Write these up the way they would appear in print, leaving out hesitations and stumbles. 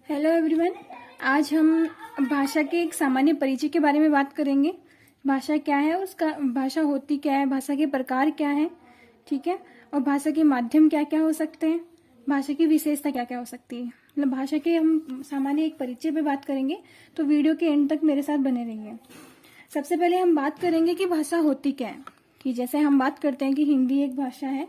Hello everyone. आज हम भाषा के एक सामान्य परिचय के बारे में बात करेंगे। भाषा क्या है, उसका भाषा होती क्या है, भाषा के प्रकार क्या है, ठीक है, और भाषा के माध्यम क्या क्या हो सकते हैं, भाषा की विशेषता क्या क्या हो सकती है। मतलब भाषा के हम सामान्य एक परिचय पे बात करेंगे, तो वीडियो के एंड तक मेरे साथ बने रहिए। सबसे पहले हम बात करेंगे कि भाषा होती क्या है। कि जैसे हम बात करते हैं कि हिंदी एक भाषा है,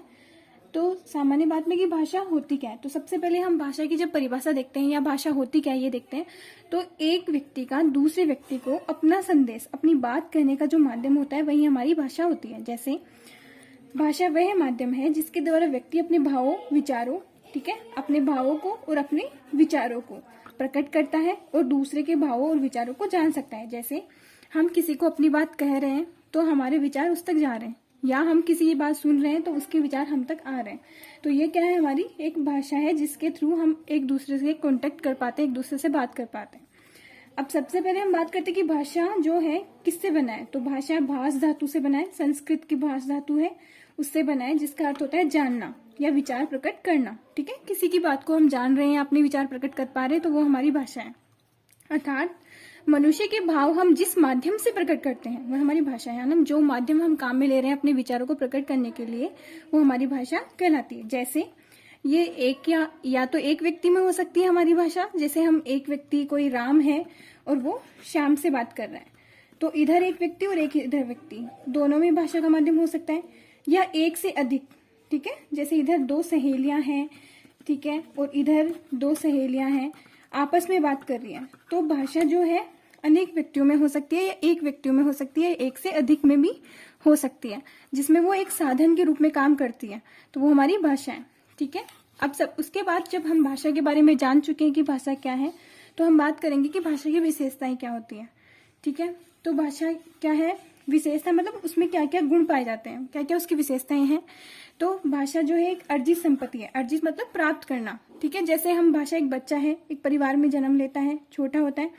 तो सामान्य बात में कि भाषा होती क्या है, तो सबसे पहले हम भाषा की जब परिभाषा देखते हैं या भाषा होती क्या है ये देखते हैं, तो एक व्यक्ति का दूसरे व्यक्ति को अपना संदेश, अपनी बात कहने का जो माध्यम होता है वही हमारी भाषा होती है। जैसे भाषा वह माध्यम है जिसके द्वारा व्यक्ति अपने भावों, विचारों, ठीक है, अपने भावों को और अपने विचारों को प्रकट करता है और दूसरे के भावों और विचारों को जान सकता है। जैसे हम किसी को अपनी बात कह रहे हैं तो हमारे विचार उस तक जा रहे हैं, या हम किसी की बात सुन रहे हैं तो उसके विचार हम तक आ रहे हैं। तो ये क्या है, हमारी एक भाषा है जिसके थ्रू हम एक दूसरे से कांटेक्ट कर पाते हैं, एक दूसरे से बात कर पाते हैं। अब सबसे पहले हम बात करते हैं कि भाषा जो है किससे बना है। तो भाषा भाष धातु से बना है, संस्कृत की भाष धातु है, उससे बना है, जिसका अर्थ होता है जानना या विचार प्रकट करना। ठीक है, किसी की बात को हम जान रहे हैं, अपने विचार प्रकट कर पा रहे हैं, तो वो हमारी भाषा है। अर्थात मनुष्य के भाव हम जिस माध्यम से प्रकट करते हैं वह हमारी भाषा है। ना, जो माध्यम हम काम में ले रहे हैं अपने विचारों को प्रकट करने के लिए, वो हमारी भाषा कहलाती है। जैसे ये एक या तो एक व्यक्ति में हो सकती है हमारी भाषा। जैसे हम एक व्यक्ति, कोई राम है और वो श्याम से बात कर रहा है, तो इधर एक व्यक्ति और एक इधर व्यक्ति, दोनों में भाषा का माध्यम हो सकता है। या एक से अधिक, ठीक है, जैसे इधर दो सहेलियां हैं, ठीक है, और इधर दो सहेलियां हैं, आपस में बात कर रही है, तो भाषा जो है अनेक व्यक्तियों में हो सकती है या एक व्यक्तियों में हो सकती है, एक से अधिक में भी हो सकती है, जिसमें वो एक साधन के रूप में काम करती है, तो वो हमारी भाषा है। ठीक है, अब सब उसके बाद जब हम भाषा के बारे में जान चुके हैं कि भाषा क्या है, तो हम बात करेंगे कि भाषा की विशेषताएं क्या होती है। ठीक है, तो भाषा क्या है, विशेषता मतलब उसमें क्या क्या गुण पाए जाते हैं, क्या क्या उसकी विशेषताएं हैं। तो भाषा जो है एक अर्जित संपत्ति है। अर्जित मतलब प्राप्त करना। ठीक है, जैसे हम भाषा, एक बच्चा है, एक परिवार में जन्म लेता है, छोटा होता है,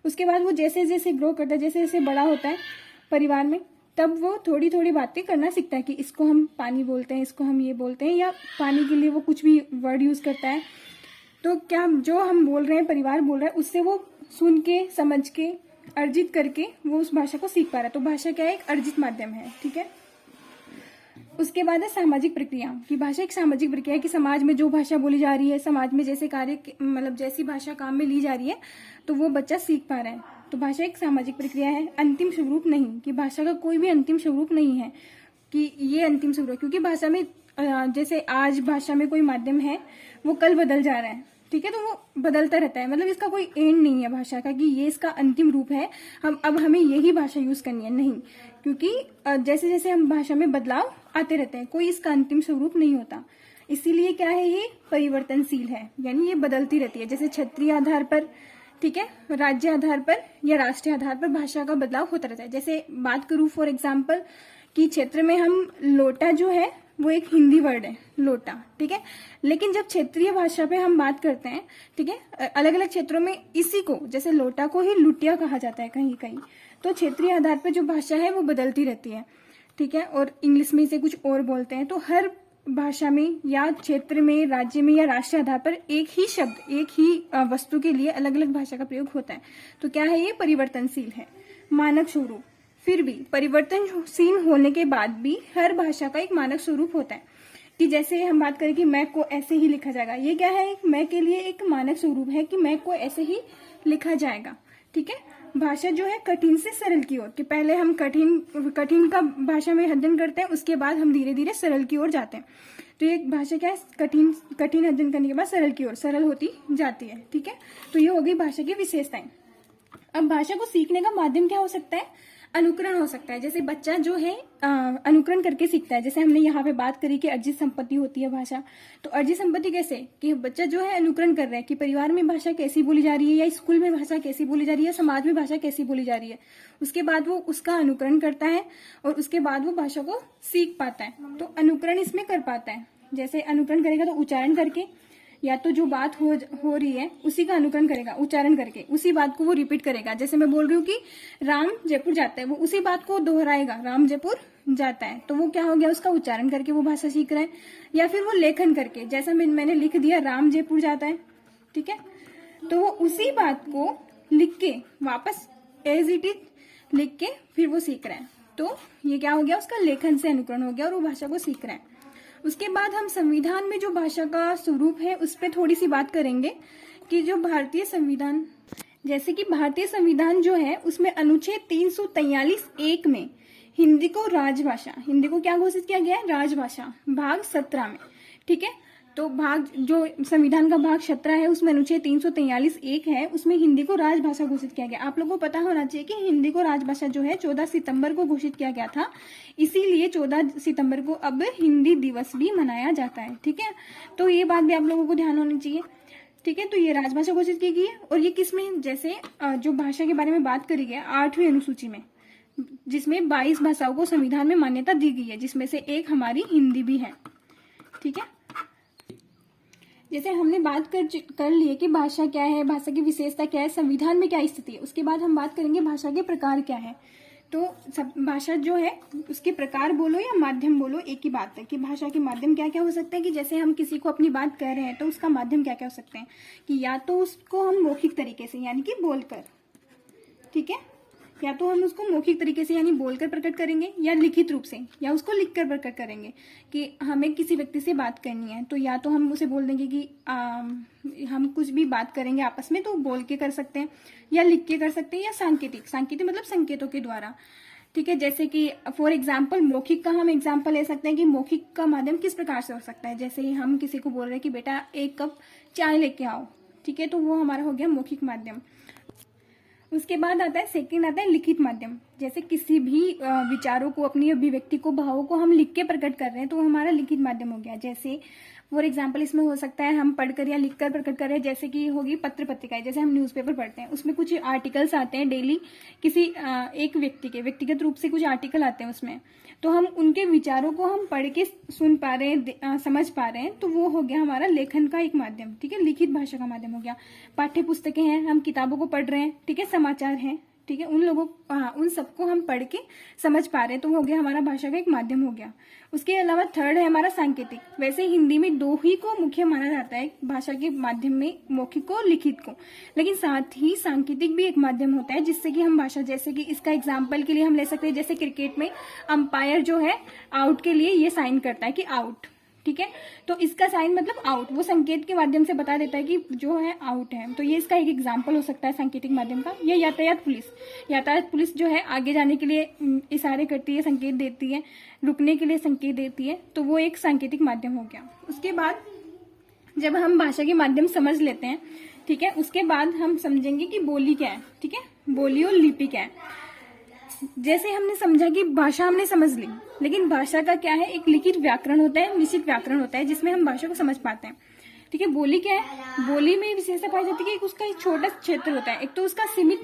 उसके बाद वो जैसे जैसे ग्रो करता है, जैसे जैसे बड़ा होता है परिवार में, तब वो थोड़ी थोड़ी बातें करना सीखता है कि इसको हम पानी बोलते हैं, इसको हम ये बोलते हैं, या पानी के लिए वो कुछ भी वर्ड यूज करता है। तो क्या जो हम बोल रहे हैं, परिवार बोल रहा है, उससे वो सुन के, समझ के, अर्जित करके वो उस भाषा को सीख पा रहा है। तो भाषा क्या है, एक अर्जित माध्यम है। ठीक है, उसके बाद है सामाजिक प्रक्रिया। की भाषा एक सामाजिक प्रक्रिया है कि समाज में जो भाषा बोली जा रही है, समाज में जैसे कार्य, मतलब जैसी भाषा काम में ली जा रही है, तो वो बच्चा सीख पा रहा है। तो भाषा एक सामाजिक प्रक्रिया है, अंतिम स्वरूप नहीं, कि भाषा का कोई भी अंतिम स्वरूप नहीं है कि ये अंतिम स्वरूप, क्योंकि भाषा में जैसे आज भाषा में कोई माध्यम है, वो कल बदल जा रहा है। ठीक है, तो वो बदलता रहता है, मतलब इसका कोई एंड नहीं है भाषा का कि ये इसका अंतिम रूप है, हम अब हमें यही भाषा यूज करनी है, नहीं, क्योंकि जैसे जैसे हम भाषा में बदलाव आते रहते हैं, कोई इसका अंतिम स्वरूप नहीं होता। इसीलिए क्या है, ये परिवर्तनशील है, यानी ये बदलती रहती है। जैसे क्षेत्रीय आधार पर, ठीक है, राज्य आधार पर या राष्ट्रीय आधार पर भाषा का बदलाव होता रहता है। जैसे बात करूं फॉर एग्जाम्पल कि क्षेत्र में हम लोटा जो है वो एक हिंदी वर्ड है, लोटा, ठीक है, लेकिन जब क्षेत्रीय भाषा पे हम बात करते हैं, ठीक है, अलग अलग क्षेत्रों में इसी को, जैसे लोटा को ही लुटिया कहा जाता है कहीं कहीं। तो क्षेत्रीय आधार पर जो भाषा है वो बदलती रहती है। ठीक है, और इंग्लिश में इसे कुछ और बोलते हैं। तो हर भाषा में या क्षेत्र में, राज्य में या राष्ट्रीय आधार पर एक ही शब्द, एक ही वस्तु के लिए अलग अलग भाषा का प्रयोग होता है। तो क्या है, ये परिवर्तनशील है। मानक स्वरूप, फिर भी परिवर्तनशील होने के बाद भी हर भाषा का एक मानक स्वरूप होता है। कि जैसे हम बात करें कि मैं को ऐसे ही लिखा जाएगा, ये क्या है, मैं के लिए एक मानक स्वरूप है कि मैं को ऐसे ही लिखा जाएगा। ठीक है, भाषा जो है कठिन से सरल की ओर, कि पहले हम कठिन का भाषा में अध्ययन करते हैं, उसके बाद हम धीरे धीरे सरल की ओर जाते हैं। तो ये भाषा क्या है, कठिन अध्ययन करने के बाद सरल की ओर, सरल होती जाती है। ठीक है, तो ये हो गई भाषा की विशेषताएं। अब भाषा को सीखने का माध्यम क्या हो सकता है, अनुकरण हो सकता है। जैसे बच्चा जो है अनुकरण करके सीखता है। जैसे हमने यहाँ पे बात करी कि अर्जित संपत्ति होती है भाषा, तो अर्जित संपत्ति कैसे, कि बच्चा जो है अनुकरण कर रहा है कि परिवार में भाषा कैसी बोली जा रही है, या स्कूल में भाषा कैसी बोली जा रही है, समाज में भाषा कैसी बोली जा रही है, उसके बाद वो उसका अनुकरण करता है और उसके बाद वो भाषा को सीख पाता है। तो अनुकरण इसमें कर पाता है। जैसे अनुकरण करेगा तो उच्चारण करके, या तो जो बात हो रही है उसी का अनुकरण करेगा, उच्चारण करके उसी बात को वो रिपीट करेगा। जैसे मैं बोल रही हूँ कि राम जयपुर जाता है, वो उसी बात को दोहराएगा, राम जयपुर जाता है, तो वो क्या हो गया, उसका उच्चारण करके वो भाषा सीख रहा है। या फिर वो लेखन करके, जैसा मैंने लिख दिया राम जयपुर जाता है, ठीक है, तो वो उसी बात को लिख के वापस एज इट इज लिख के फिर वो सीख रहे हैं। तो ये क्या हो गया, उसका लेखन से अनुकरण हो गया और वो भाषा को सीख रहे हैं। उसके बाद हम संविधान में जो भाषा का स्वरूप है उस पर थोड़ी सी बात करेंगे कि जो भारतीय संविधान, जैसे कि भारतीय संविधान जो है उसमें अनुच्छेद 343(1) में हिंदी को राजभाषा, हिंदी को क्या घोषित किया गया है, राजभाषा, भाग 17 में। ठीक है, तो भाग जो संविधान का भाग 17 है उसमें अनुच्छेद 343(1) है, उसमें हिंदी को राजभाषा घोषित किया गया। आप लोगों को पता होना चाहिए कि हिंदी को राजभाषा जो है 14 सितंबर को घोषित किया गया था, इसीलिए 14 सितंबर को अब हिंदी दिवस भी मनाया जाता है। ठीक है, तो ये बात भी आप लोगों को ध्यान होनी चाहिए। ठीक है, तो ये राजभाषा घोषित की गई है और ये किसमें, जैसे जो भाषा के बारे में बात करी गई 8वीं अनुसूची में, जिसमें 22 भाषाओं को संविधान में मान्यता दी गई है, जिसमें से एक हमारी हिंदी भी है। ठीक है, जैसे हमने बात कर ली है कि भाषा क्या है, भाषा की विशेषता क्या है, संविधान में क्या स्थिति है। उसके बाद हम बात करेंगे भाषा के प्रकार क्या है। तो सब भाषा जो है उसके प्रकार बोलो या माध्यम बोलो एक ही बात है कि भाषा के माध्यम क्या क्या हो सकते हैं। कि जैसे हम किसी को अपनी बात कह रहे हैं तो उसका माध्यम क्या क्या हो सकते हैं कि या तो उसको हम मौखिक तरीके से यानी कि बोलकर, ठीक है, या तो हम उसको मौखिक तरीके से यानी बोलकर प्रकट करेंगे या लिखित रूप से या उसको लिखकर प्रकट करेंगे। कि हमें किसी व्यक्ति से बात करनी है तो या तो हम उसे बोल देंगे कि हम कुछ भी बात करेंगे आपस में तो बोल के कर सकते हैं या लिख के कर सकते हैं या सांकेतिक, सांकेतिक मतलब संकेतों के द्वारा। ठीक है, जैसे कि फॉर एग्जाम्पल मौखिक का हम एग्जाम्पल ले सकते हैं कि मौखिक का माध्यम किस प्रकार से हो सकता है। जैसे ही हम किसी को बोल रहे हैं कि बेटा 1 कप चाय लेके आओ, ठीक है, तो वो हमारा हो गया मौखिक माध्यम। उसके बाद आता है सेकंड आता है लिखित माध्यम। जैसे किसी भी विचारों को, अपनी अभिव्यक्ति को, भावों को हम लिख के प्रकट कर रहे हैं तो वो हमारा लिखित माध्यम हो गया। जैसे फॉर एग्जाम्पल इसमें हो सकता है हम पढ़कर या लिखकर प्रकट कर रहे हैं, जैसे कि होगी पत्र पत्रिकाएं, जैसे हम न्यूज़पेपर पढ़ते हैं उसमें कुछ आर्टिकल्स आते हैं डेली, किसी एक व्यक्ति के व्यक्तिगत रूप से कुछ आर्टिकल आते हैं उसमें, तो हम उनके विचारों को हम पढ़ के सुन पा रहे हैं, समझ पा रहे हैं, तो वो हो गया हमारा लेखन का एक माध्यम। ठीक है, लिखित भाषा का माध्यम हो गया। पाठ्य पुस्तकें हैं, हम किताबों को पढ़ रहे हैं, ठीक है, समाचार हैं, ठीक है, उन लोगों उन सबको हम पढ़ के समझ पा रहे हैं, तो हो गया हमारा भाषा का एक माध्यम हो गया। उसके अलावा थर्ड है हमारा सांकेतिक। वैसे हिंदी में 2 ही को मुख्य माना जाता है भाषा के माध्यम में, मौखिक को, लिखित को, लेकिन साथ ही सांकेतिक भी एक माध्यम होता है जिससे कि हम भाषा, जैसे कि इसका एग्जाम्पल के लिए हम ले सकते हैं, जैसे क्रिकेट में अंपायर जो है आउट के लिए ये साइन करता है कि आउट, ठीक है, तो इसका साइन मतलब आउट, वो संकेत के माध्यम से बता देता है कि जो है आउट है। तो ये इसका एक एग्जाम्पल हो सकता है सांकेतिक माध्यम का। ये यातायात पुलिस, यातायात पुलिस जो है आगे जाने के लिए इशारे करती है, संकेत देती है, रुकने के लिए संकेत देती है, तो वो एक सांकेतिक माध्यम हो गया। उसके बाद जब हम भाषा के माध्यम समझ लेते हैं, ठीक है, उसके बाद हम समझेंगे कि बोली क्या है। ठीक है, बोली और लिपि क्या है। जैसे हमने समझा कि भाषा हमने समझ ली, लेकिन भाषा का क्या है, एक लिखित व्याकरण होता है, निश्चित व्याकरण होता है जिसमें हम भाषा को समझ पाते हैं। ठीक है, बोली क्या है, बोली में विशेषता पाई जाती है कि उसका एक छोटा क्षेत्र होता है, एक तो उसका सीमित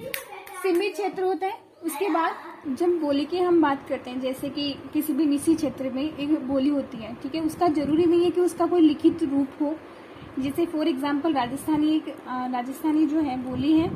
क्षेत्र होता है। उसके बाद जब बोली की हम बात करते हैं, जैसे कि किसी भी निश्चित क्षेत्र में एक बोली होती है, ठीक है, उसका जरूरी नहीं है कि उसका कोई लिखित रूप हो। जैसे फॉर एग्जाम्पल राजस्थानी जो है बोली है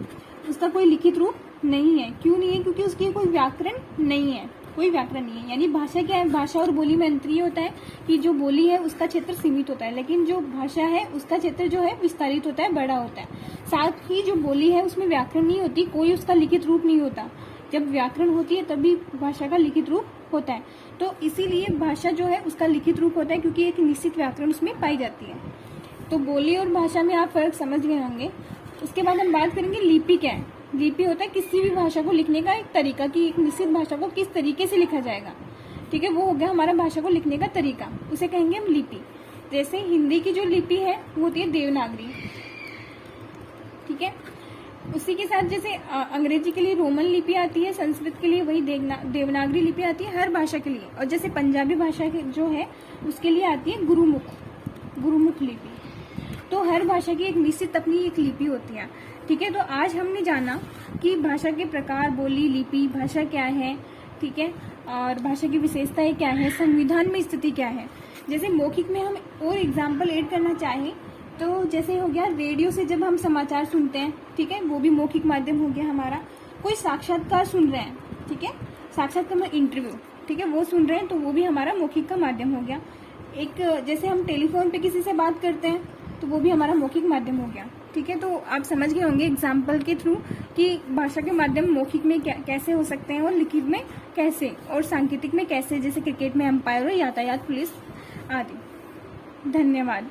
उसका कोई लिखित रूप नहीं है। क्यों नहीं है? क्योंकि उसकी कोई व्याकरण नहीं है, कोई व्याकरण नहीं है। यानी भाषा क्या है, भाषा और बोली में अंतर ये होता है कि जो बोली है उसका क्षेत्र सीमित होता है, लेकिन जो भाषा है उसका क्षेत्र जो है विस्तारित होता है, बड़ा होता है। साथ ही जो बोली है उसमें व्याकरण नहीं होती, कोई उसका लिखित रूप नहीं होता। जब व्याकरण होती है तभी भाषा का लिखित रूप होता है। तो इसीलिए भाषा जो है उसका लिखित रूप होता है, क्योंकि एक निश्चित व्याकरण उसमें पाई जाती है। तो बोली और भाषा में आप फर्क समझ गए होंगे। उसके बाद हम बात करेंगे लिपि क्या है। लिपि होता है किसी भी भाषा को लिखने का एक तरीका, कि एक निश्चित भाषा को किस तरीके से लिखा जाएगा। ठीक है, वो हो गया हमारा भाषा को लिखने का तरीका, उसे कहेंगे हम लिपि। जैसे हिंदी की जो लिपि है वो होती है देवनागरी। ठीक है, उसी के साथ जैसे अंग्रेजी के लिए रोमन लिपि आती है, संस्कृत के लिए वही देवनागरी लिपि आती है हर भाषा के लिए। और जैसे पंजाबी भाषा जो है उसके लिए आती है गुरुमुख लिपि। तो हर भाषा की एक निश्चित अपनी एक लिपि होती है। ठीक है, तो आज हमने जाना कि भाषा के प्रकार, बोली, लिपि, भाषा क्या है, ठीक है, और भाषा की विशेषताएं क्या है, संविधान में स्थिति क्या है। जैसे मौखिक में हम और एग्जाम्पल ऐड करना चाहें तो जैसे हो गया रेडियो से जब हम समाचार सुनते हैं, ठीक है, वो भी मौखिक माध्यम हो गया हमारा। कोई साक्षात्कार सुन रहे हैं, ठीक है, साक्षात्कार में इंटरव्यू, ठीक है, वो सुन रहे हैं तो वो भी हमारा मौखिक का माध्यम हो गया। एक जैसे हम टेलीफोन पे किसी से बात करते हैं तो वो भी हमारा मौखिक माध्यम हो गया। ठीक है, तो आप समझ गए होंगे एग्जाम्पल के थ्रू कि भाषा के माध्यम मौखिक में कैसे हो सकते हैं और लिखित में कैसे, और सांकेतिक में कैसे, जैसे क्रिकेट में अंपायर और यातायात पुलिस आदि। धन्यवाद।